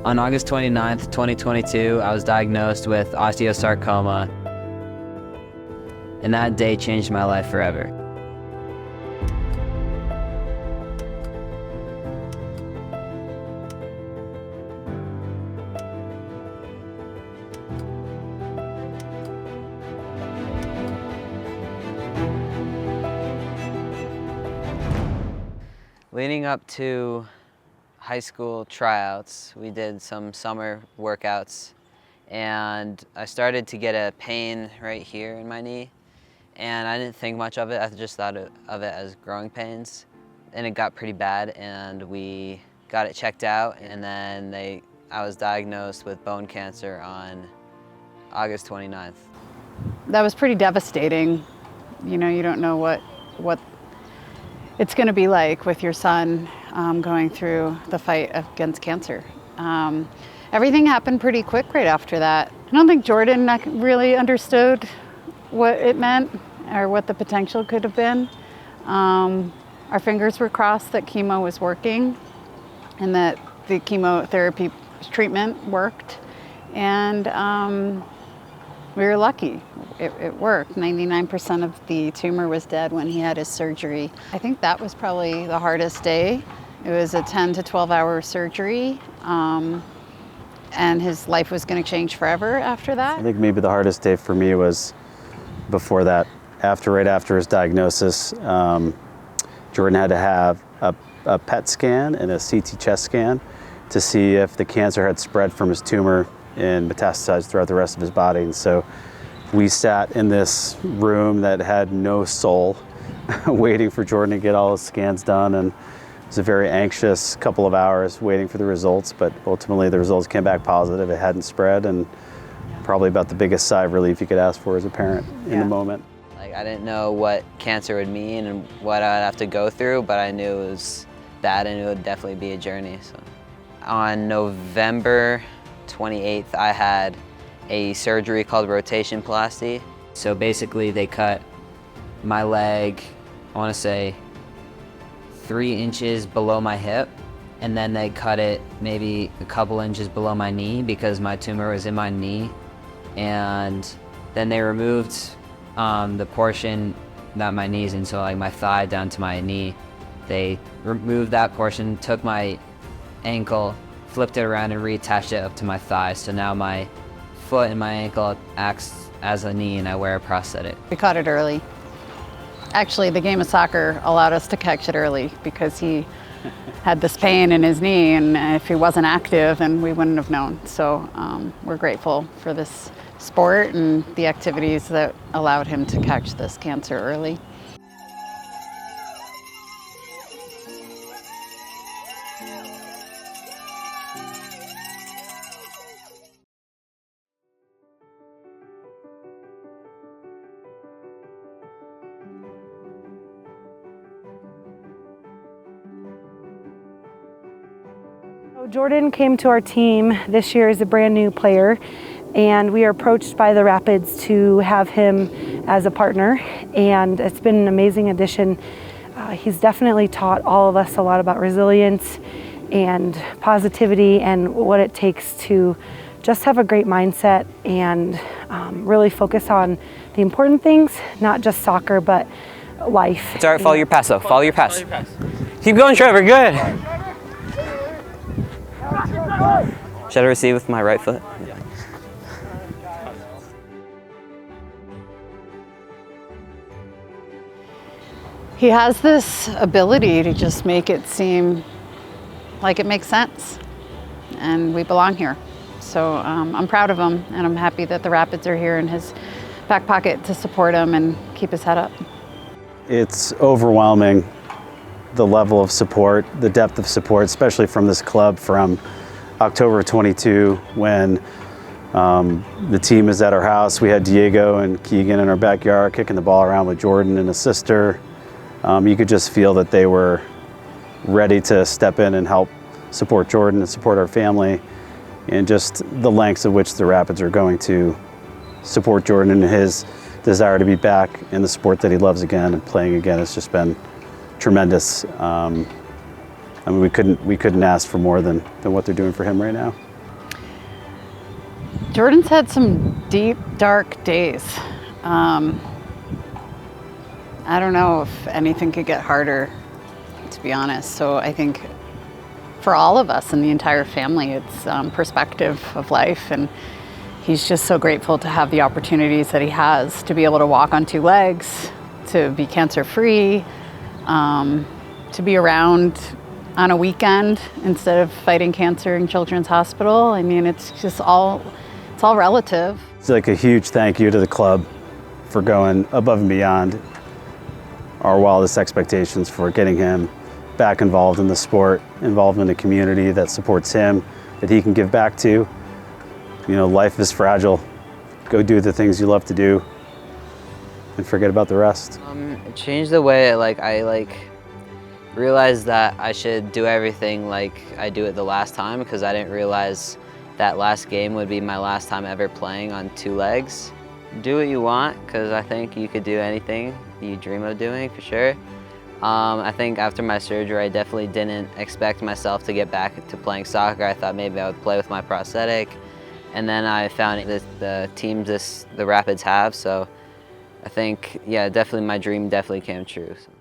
On August 29th, 2022, I was diagnosed with osteosarcoma, and that day changed my life forever. Leading up to high school tryouts, we did some summer workouts, and I started to get a pain right here in my knee, and I didn't think much of it. I just thought of it as growing pains, and it got pretty bad, and we got it checked out, and then I was diagnosed with bone cancer on August 29th. That was pretty devastating. You know, you don't know what it's going to be like with your son going through the fight against cancer. Everything happened pretty quick right after that. I don't think Jordan really understood what it meant or what the potential could have been. Our fingers were crossed that chemo was working and that the chemotherapy treatment worked, and we were lucky. It worked. 99% of the tumor was dead when he had his surgery. I think that was probably the hardest day. It was a 10 to 12 hour surgery, and his life was going to change forever after that. I think maybe the hardest day for me was before that. Right after his diagnosis, Jordan had to have a PET scan and a CT chest scan to see if the cancer had spread from his tumor and metastasized throughout the rest of his body. And so we sat in this room that had no soul waiting for Jordan to get all his scans done, and it was a very anxious couple of hours waiting for the results, but ultimately the results came back positive. It hadn't spread, and probably about the biggest sigh of relief you could ask for as a parent in the moment. Like, I didn't know what cancer would mean and what I'd have to go through, but I knew it was bad and it would definitely be a journey. So on November 28th, I had a surgery called rotationplasty. So basically they cut my leg, I want to say 3 inches below my hip, and then they cut it maybe a couple inches below my knee because my tumor was in my knee. And then they removed the portion that my knee's in, so like my thigh down to my knee. They removed that portion, took my ankle, flipped it around and reattached it up to my thigh. So now my foot and my ankle acts as a knee, and I wear a prosthetic. We caught it early. Actually, the game of soccer allowed us to catch it early because he had this pain in his knee, and if he wasn't active, then we wouldn't have known. So we're grateful for this sport and the activities that allowed him to catch this cancer early. Jordan came to our team this year as a brand new player, and we are approached by the Rapids to have him as a partner, and it's been an amazing addition. He's definitely taught all of us a lot about resilience and positivity and what it takes to just have a great mindset and really focus on the important things, not just soccer, but life. It's all right, follow your pass though, follow your pass. Keep going, Trevor, good. Should I receive with my right foot? Yeah. He has this ability to just make it seem like it makes sense, and we belong here. So I'm proud of him, and I'm happy that the Rapids are here in his back pocket to support him and keep his head up. It's overwhelming, the level of support, the depth of support, especially from this club from October 22, when the team was at our house. We had Diego and Keegan in our backyard kicking the ball around with Jordan and his sister. You could just feel that they were ready to step in and help support Jordan and support our family, and just the lengths at which the Rapids are going to support Jordan and his desire to be back in the sport that he loves again and playing again has just been tremendous. I mean, we couldn't ask for more than what they're doing for him right now. Jordan's had some deep, dark days. I don't know if anything could get harder, to be honest. So I think for all of us and the entire family, it's perspective of life. And he's just so grateful to have the opportunities that he has to be able to walk on 2 legs, to be cancer-free, to be around on a weekend instead of fighting cancer in Children's Hospital. I mean, it's all relative. It's like a huge thank you to the club for going above and beyond our wildest expectations for getting him back involved in the sport, involved in a community that supports him, that he can give back to. You know, life is fragile. Go do the things you love to do and forget about the rest. It changed the way I realized that I should do everything like I do it the last time, because I didn't realize that last game would be my last time ever playing on 2 legs. Do what you want, because I think you could do anything you dream of doing, for sure. I think after my surgery, I definitely didn't expect myself to get back to playing soccer. I thought maybe I would play with my prosthetic, and then I found the team the Rapids have, so I think, yeah, definitely my dream definitely came true. So.